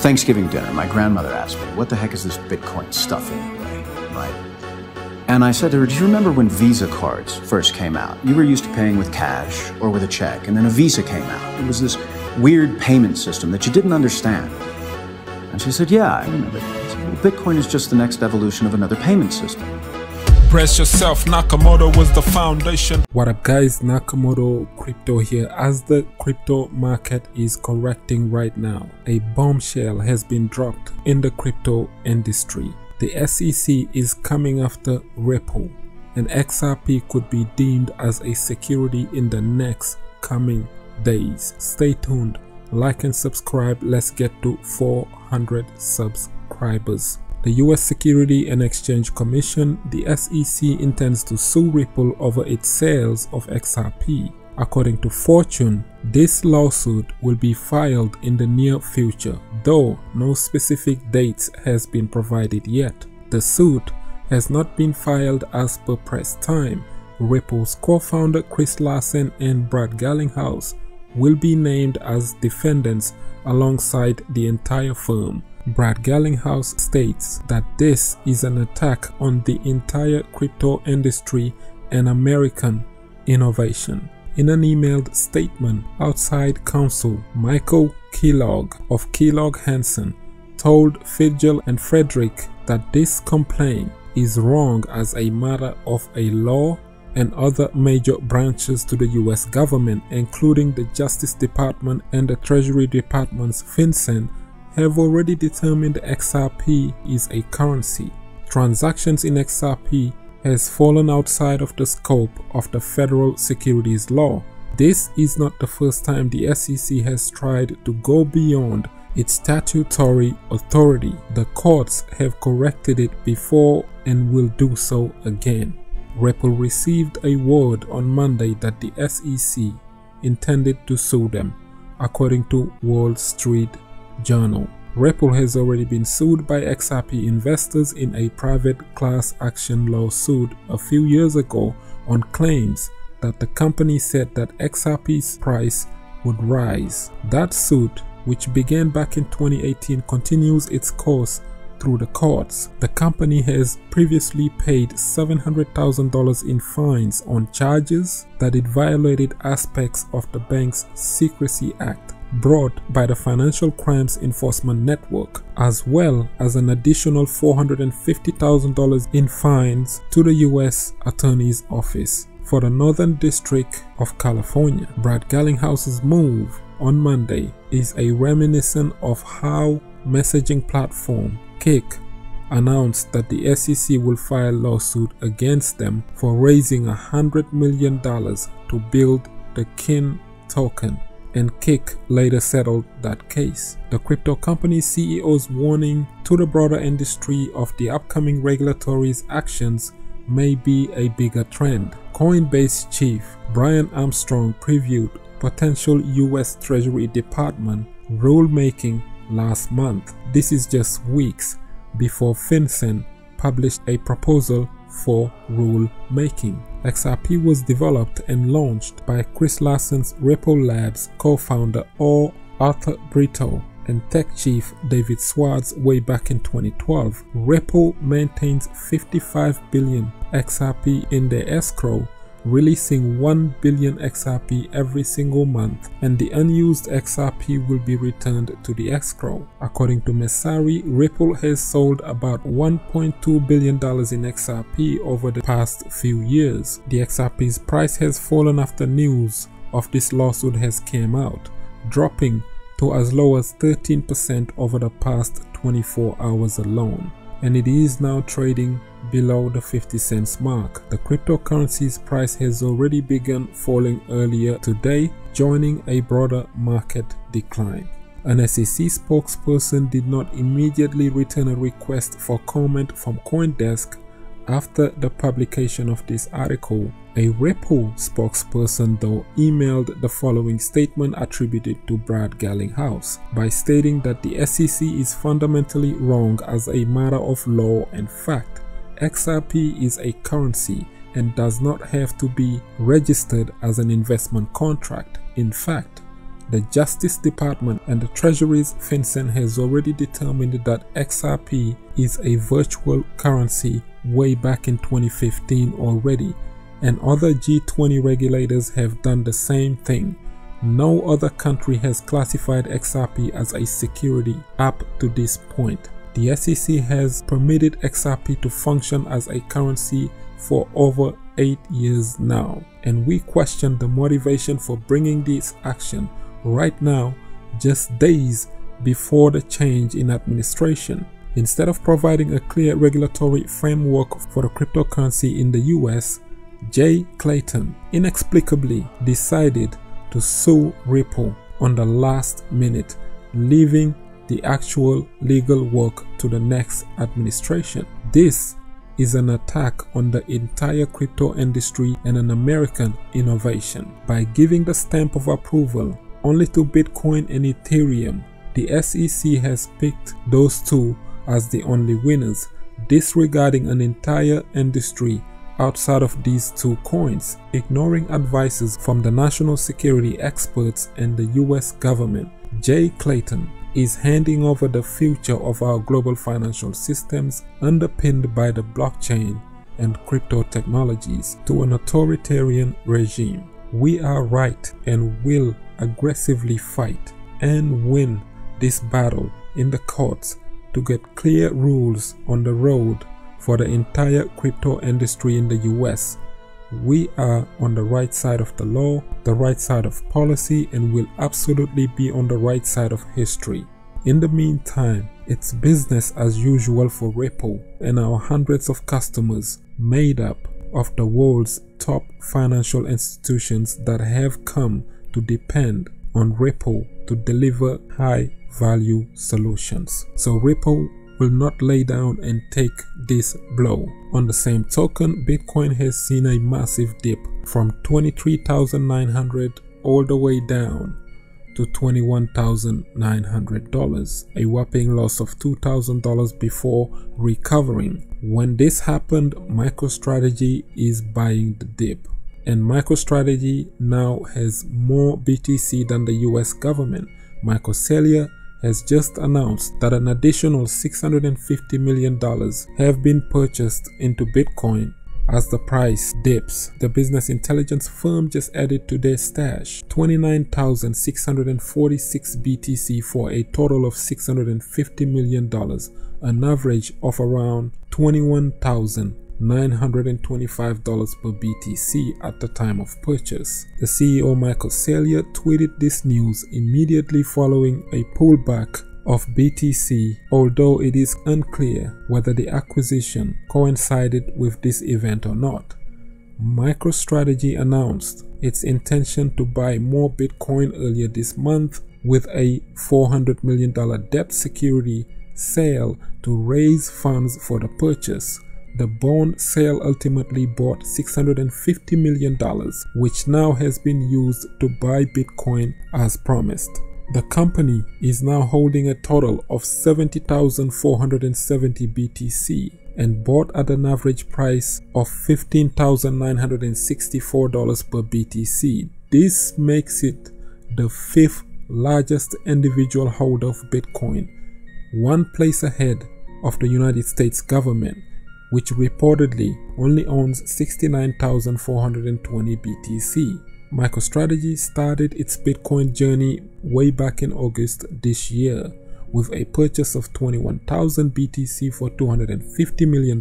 Thanksgiving dinner, my grandmother asked me, what the heck is this Bitcoin stuff anyway, right? And I said to her, do you remember when Visa cards first came out? You were used to paying with cash or with a check, and then a Visa came out. It was this weird payment system that you didn't understand. And she said, yeah, I remember. I said, well, Bitcoin is just the next evolution of another payment system. Brace yourself, Nakamoto was the foundation. What up guys, Nakamoto Crypto here. As the crypto market is correcting right now, a bombshell has been dropped in the crypto industry. The SEC is coming after Ripple, and XRP could be deemed as a security in the next coming days. Stay tuned, like and subscribe. Let's get to 400 subscribers. The US Security and Exchange Commission, the SEC, intends to sue Ripple over its sales of XRP. According to Fortune, this lawsuit will be filed in the near future, though no specific dates has been provided yet. The suit has not been filed as per press time. Ripple's co-founder Chris Larsen and Brad Garlinghouse will be named as defendants alongside the entire firm. Brad Garlinghouse states that this is an attack on the entire crypto industry and American innovation. In an emailed statement, outside counsel Michael Kellogg of Kellogg Hansen told Fidgel and Frederick that this complaint is wrong as a matter of a law, and other major branches to the US government, including the Justice Department and the Treasury Department's FinCEN, have already determined XRP is a currency. Transactions in XRP has fallen outside of the scope of the federal securities law. This is not the first time the SEC has tried to go beyond its statutory authority. The courts have corrected it before and will do so again. Ripple received a word on Monday that the SEC intended to sue them, according to Wall Street Journal. Ripple has already been sued by XRP investors in a private class action lawsuit a few years ago on claims that the company said that XRP's price would rise. That suit, which began back in 2018, continues its course through the courts. The company has previously paid $700,000 in fines on charges that it violated aspects of the bank's Secrecy Act brought by the Financial Crimes Enforcement Network, as well as an additional $450,000 in fines to the U.S. Attorney's Office for the Northern District of California. Brad Garlinghouse's move on Monday is a reminiscence of how messaging platform Kik announced that the SEC will file a lawsuit against them for raising $100 million to build the Kin token, and Kik later settled that case. The crypto company's CEO's warning to the broader industry of the upcoming regulatory actions may be a bigger trend. Coinbase chief Brian Armstrong previewed potential US Treasury Department rulemaking last month. This is just weeks before FinCEN published a proposal for rulemaking. XRP was developed and launched by Chris Larsen's Ripple Labs co-founder Arthur Brito and tech chief David Schwartz way back in 2012. Ripple maintains 55 billion XRP in their escrow, releasing 1 billion XRP every single month, and the unused XRP will be returned to the escrow. According to Messari, Ripple has sold about $1.2 billion in XRP over the past few years. The XRP's price has fallen after news of this lawsuit has came out, dropping to as low as 13% over the past 24 hours alone, and it is now trading below the 50 cents mark. The cryptocurrency's price has already begun falling earlier today, joining a broader market decline. An SEC spokesperson did not immediately return a request for comment from CoinDesk after the publication of this article. A Ripple spokesperson, though, emailed the following statement attributed to Brad Garlinghouse by stating that the SEC is fundamentally wrong as a matter of law and fact. XRP is a currency and does not have to be registered as an investment contract. In fact, The Justice Department and the Treasury's FinCEN has already determined that XRP is a virtual currency way back in 2015 already, and other G20 regulators have done the same thing. No other country has classified XRP as a security up to this point. The SEC has permitted XRP to function as a currency for over 8 years now, and we question the motivation for bringing this action right now, just days before the change in administration. Instead of providing a clear regulatory framework for the cryptocurrency in the US, Jay Clayton inexplicably decided to sue Ripple on the last minute, leaving the actual legal work to the next administration. This is an attack on the entire crypto industry and an American innovation. By giving the stamp of approval only to Bitcoin and Ethereum, the SEC has picked those two as the only winners, disregarding an entire industry outside of these two coins, ignoring advices from the national security experts and the US government. Jay Clayton is handing over the future of our global financial systems underpinned by the blockchain and crypto technologies to an authoritarian regime. We are right and will aggressively fight and win this battle in the courts to get clear rules on the road for the entire crypto industry in the US. We are on the right side of the law, the right side of policy, and will absolutely be on the right side of history. In the meantime, it's business as usual for Ripple and our hundreds of customers made up of the world's top financial institutions that have come to depend on Ripple to deliver high-value solutions. So Ripple will not lay down and take this blow. On the same token, Bitcoin has seen a massive dip from $23,900 all the way down to $21,900, a whopping loss of $2,000 before recovering. When this happened, MicroStrategy is buying the dip, and MicroStrategy now has more BTC than the US government. Michael has just announced that an additional $650 million have been purchased into Bitcoin as the price dips. The business intelligence firm just added to their stash 29,646 BTC for a total of $650 million, an average of around $21,925 per BTC at the time of purchase. The CEO Michael Saylor tweeted this news immediately following a pullback of BTC, although it is unclear whether the acquisition coincided with this event or not. MicroStrategy announced its intention to buy more Bitcoin earlier this month with a $400 million debt security sale to raise funds for the purchase. The bond sale ultimately bought $650 million, which now has been used to buy Bitcoin as promised. The company is now holding a total of 70,470 BTC and bought at an average price of $15,964 per BTC. This makes it the fifth largest individual holder of Bitcoin, one place ahead of the United States government, which reportedly only owns 69,420 BTC. MicroStrategy started its Bitcoin journey way back in August this year with a purchase of 21,000 BTC for $250 million.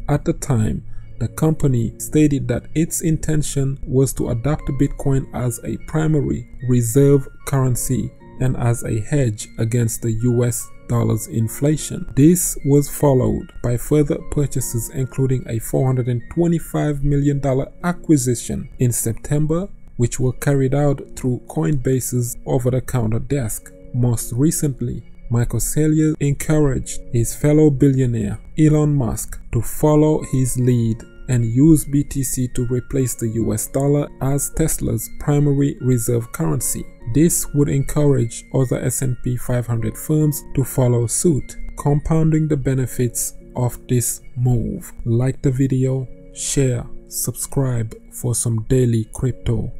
At the time, the company stated that its intention was to adopt Bitcoin as a primary reserve currency and as a hedge against the US dollar's inflation. This was followed by further purchases, including a $425 million acquisition in September, which were carried out through Coinbase's over-the-counter desk. Most recently, Michael Saylor encouraged his fellow billionaire Elon Musk to follow his lead and use BTC to replace the US dollar as Tesla's primary reserve currency. This would encourage other S&P 500 firms to follow suit, compounding the benefits of this move. Like the video, share, subscribe for some daily crypto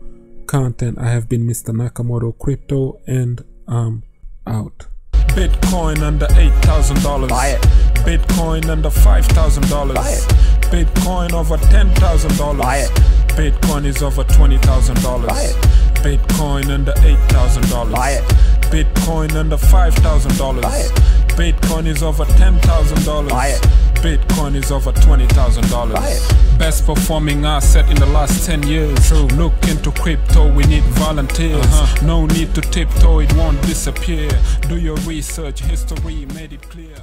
content. I have been Mr. Nakamoto Crypto, and I'm out. Bitcoin under $8,000. Buy it. Bitcoin under $5,000. Buy it. Bitcoin over $10,000. Buy it. Bitcoin is over $20,000. Buy it. Bitcoin under $8,000. Buy it. Bitcoin under $5,000. Buy it. Bitcoin is over $10,000. Buy it. Bitcoin is over $20,000. Buy it. Best performing asset in the last 10 years. True. Look into crypto, we need volunteers. No need to tiptoe, it won't disappear. Do your research, history made it clear.